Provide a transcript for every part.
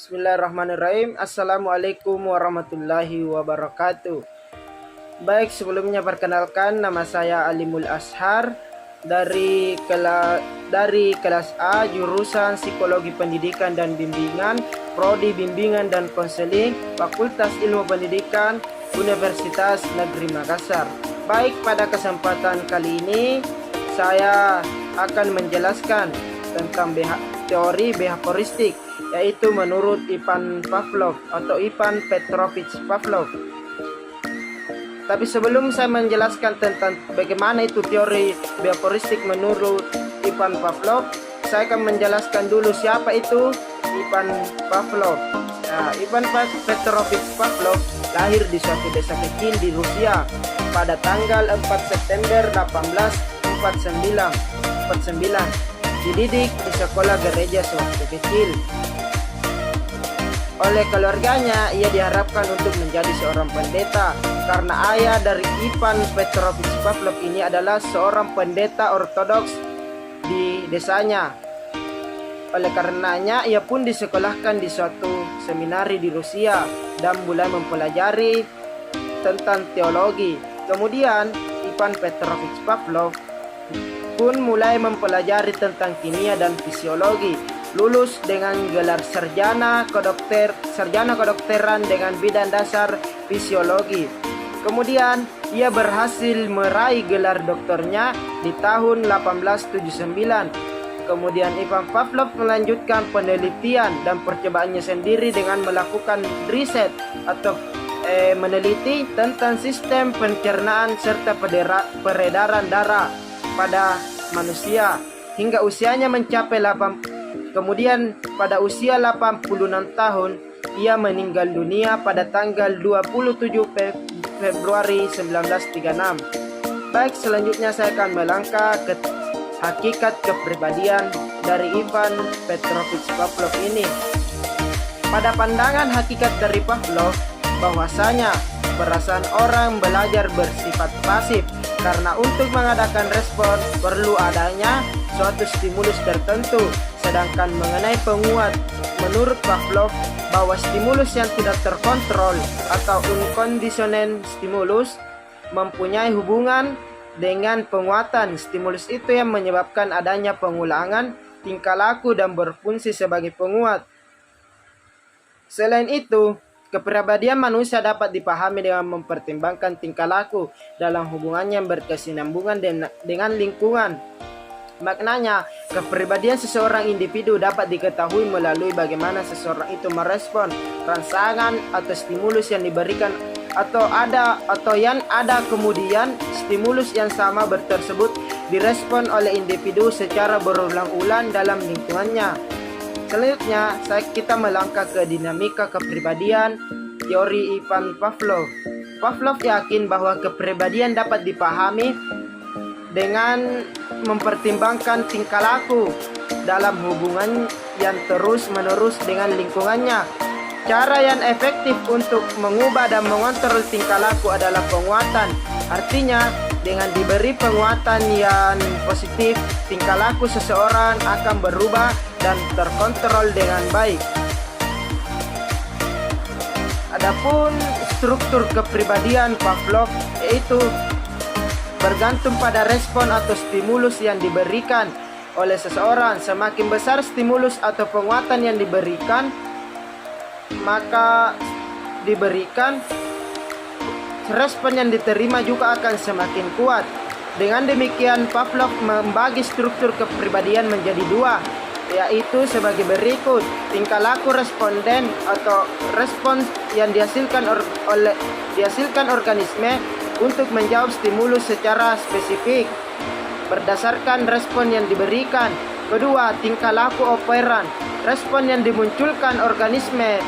Bismillahirrahmanirrahim. Assalamualaikum warahmatullahi wabarakatuh. Baik, sebelumnya perkenalkan, nama saya Alimul Ashar dari kelas A, jurusan Psikologi Pendidikan dan Bimbingan, Prodi Bimbingan dan Konseling, Fakultas Ilmu Pendidikan, Universitas Negeri Makassar. Baik, pada kesempatan kali ini saya akan menjelaskan tentang teori behavioristik, yaitu menurut Ivan Pavlov atau Ivan Petrovich Pavlov. Tapi sebelum saya menjelaskan tentang bagaimana itu teori behavioristik menurut Ivan Pavlov, saya akan menjelaskan dulu siapa itu Ivan Pavlov. Nah, Ivan Petrovich Pavlov lahir di suatu desa kecil di Rusia pada tanggal 4 September 1849. Dididik di sekolah gereja sewaktu kecil. Oleh keluarganya, ia diharapkan untuk menjadi seorang pendeta karena ayah dari Ivan Petrovich Pavlov ini adalah seorang pendeta ortodoks di desanya. Oleh karenanya, ia pun disekolahkan di suatu seminari di Rusia dan mulai mempelajari tentang teologi. Kemudian, Ivan Petrovich Pavlov pun mulai mempelajari tentang kimia dan fisiologi. Lulus dengan gelar sarjana kedokteran dengan bidang dasar fisiologi. Kemudian ia berhasil meraih gelar doktornya di tahun 1879. Kemudian Ivan Pavlov melanjutkan penelitian dan percobaannya sendiri dengan melakukan riset atau meneliti tentang sistem pencernaan serta peredaran darah pada manusia hingga usianya mencapai Kemudian pada usia 86 tahun ia meninggal dunia pada tanggal 27 Februari 1936. Baik, selanjutnya saya akan melangkah ke hakikat kepribadian dari Ivan Petrovich Pavlov ini. Pada pandangan hakikat dari Pavlov, bahwasanya perasaan orang belajar bersifat pasif karena untuk mengadakan respon perlu adanya suatu stimulus tertentu. Sedangkan mengenai penguat, menurut Pavlov bahwa stimulus yang tidak terkontrol atau unconditioned stimulus mempunyai hubungan dengan penguatan. Stimulus itu yang menyebabkan adanya pengulangan tingkah laku dan berfungsi sebagai penguat. Selain itu, kepribadian manusia dapat dipahami dengan mempertimbangkan tingkah laku dalam hubungannya yang berkesinambungan dengan lingkungan. Maknanya, kepribadian seseorang individu dapat diketahui melalui bagaimana seseorang itu merespon rangsangan atau stimulus yang diberikan atau yang ada, kemudian stimulus yang sama tersebut direspon oleh individu secara berulang-ulang dalam lingkungannya. Selanjutnya, kita melangkah ke dinamika kepribadian teori Ivan Pavlov. Pavlov yakin bahwa kepribadian dapat dipahami dengan mempertimbangkan tingkah laku dalam hubungan yang terus-menerus dengan lingkungannya. Cara yang efektif untuk mengubah dan mengontrol tingkah laku adalah penguatan. Artinya, dengan diberi penguatan yang positif, tingkah laku seseorang akan berubah dan terkontrol dengan baik. Adapun struktur kepribadian Pavlov yaitu bergantung pada respon atau stimulus yang diberikan oleh seseorang. Semakin besar stimulus atau penguatan yang diberikan, maka respon yang diterima juga akan semakin kuat. Dengan demikian, Pavlov membagi struktur kepribadian menjadi dua, yaitu sebagai berikut: tingkah laku responden atau respons yang dihasilkan organisme untuk menjawab stimulus secara spesifik berdasarkan respon yang diberikan. Kedua, tingkah laku operan, respon yang dimunculkan organisme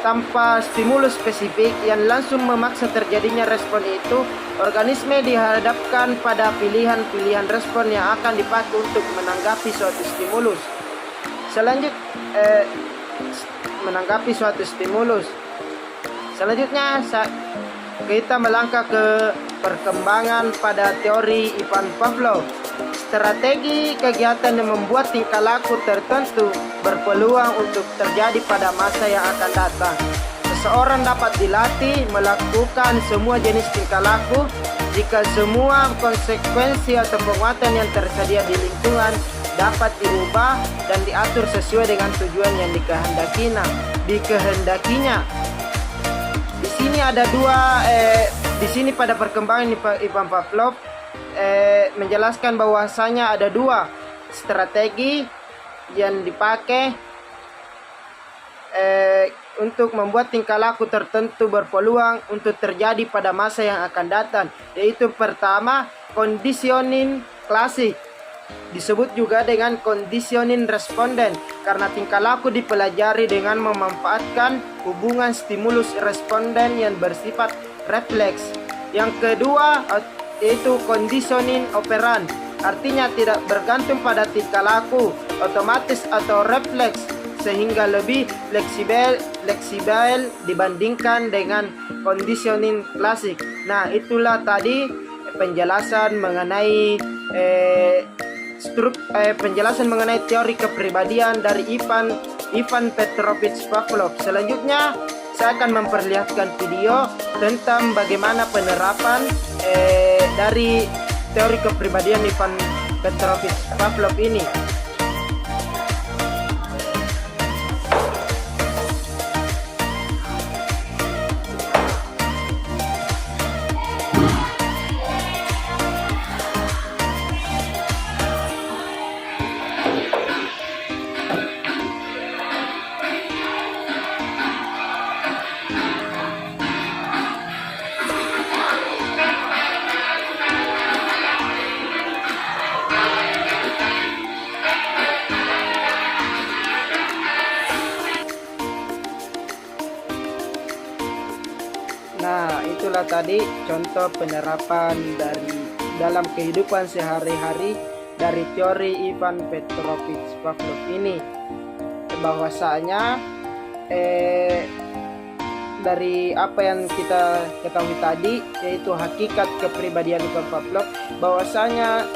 tanpa stimulus spesifik yang langsung memaksa terjadinya respon itu. Organisme dihadapkan pada pilihan-pilihan respon yang akan dipakai untuk menanggapi suatu stimulus. Selanjutnya kita melangkah ke perkembangan pada teori Ivan Pavlov. Strategi kegiatan yang membuat tingkah laku tertentu berpeluang untuk terjadi pada masa yang akan datang. Seseorang dapat dilatih melakukan semua jenis tingkah laku jika semua konsekuensi atau penguatan yang tersedia di lingkungan dapat diubah dan diatur sesuai dengan tujuan yang dikehendakinya. Di sini ada di sini pada perkembangan Ivan Pavlov menjelaskan bahwasanya ada dua strategi yang dipakai untuk membuat tingkah laku tertentu berpeluang untuk terjadi pada masa yang akan datang, yaitu pertama, conditioning klasik, disebut juga dengan conditioning responden, karena tingkah laku dipelajari dengan memanfaatkan hubungan stimulus responden yang bersifat refleks. Yang kedua yaitu conditioning operant, artinya tidak bergantung pada tingkah laku otomatis atau refleks, sehingga lebih fleksibel dibandingkan dengan conditioning klasik. Nah, itulah tadi penjelasan mengenai penjelasan mengenai teori kepribadian dari Ivan Petrovich Pavlov. Selanjutnya saya akan memperlihatkan video tentang bagaimana penerapan dari teori kepribadian Ivan Petrovich Pavlov ini. Nah, itulah tadi contoh penerapan dalam kehidupan sehari-hari dari teori Ivan Petrovich Pavlov ini. Bahwasanya dari apa yang kita ketahui tadi, yaitu hakikat kepribadian Ivan Pavlov, bahwasanya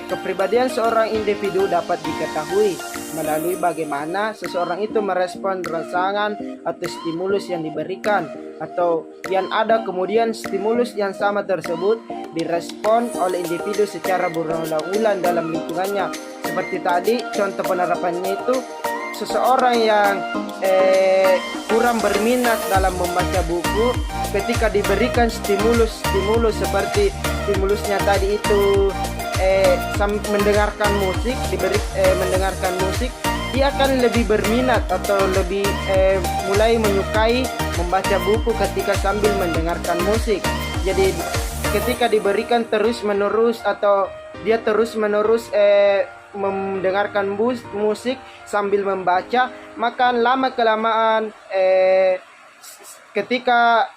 kepribadian seorang individu dapat diketahui melalui bagaimana seseorang itu merespon rangsangan atau stimulus yang diberikan, atau yang ada kemudian stimulus yang sama tersebut direspon oleh individu secara berulang-ulang dalam lingkungannya. Seperti tadi contoh penerapannya itu, seseorang yang kurang berminat dalam membaca buku, ketika diberikan stimulus seperti stimulusnya tadi itu mendengarkan musik, dia akan lebih berminat atau lebih mulai menyukai membaca buku ketika sambil mendengarkan musik. Jadi ketika diberikan terus-menerus atau dia terus-menerus mendengarkan musik sambil membaca, maka lama-kelamaan ketika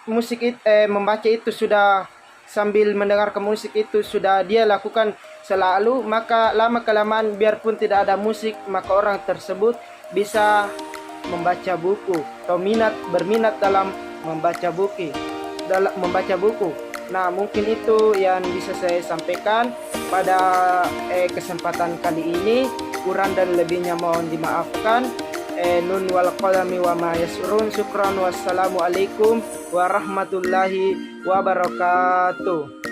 membaca itu sudah sambil mendengarkan musik itu sudah dia lakukan selalu, maka lama-kelamaan biarpun tidak ada musik, maka orang tersebut bisa membaca buku atau berminat dalam membaca buku. Nah, mungkin itu yang bisa saya sampaikan pada kesempatan kali ini. Kurang dan lebihnya mohon dimaafkan. Nun wal qalami wa ma yasurun. Syukran, wassalamualaikum warahmatullahi wabarakatuh.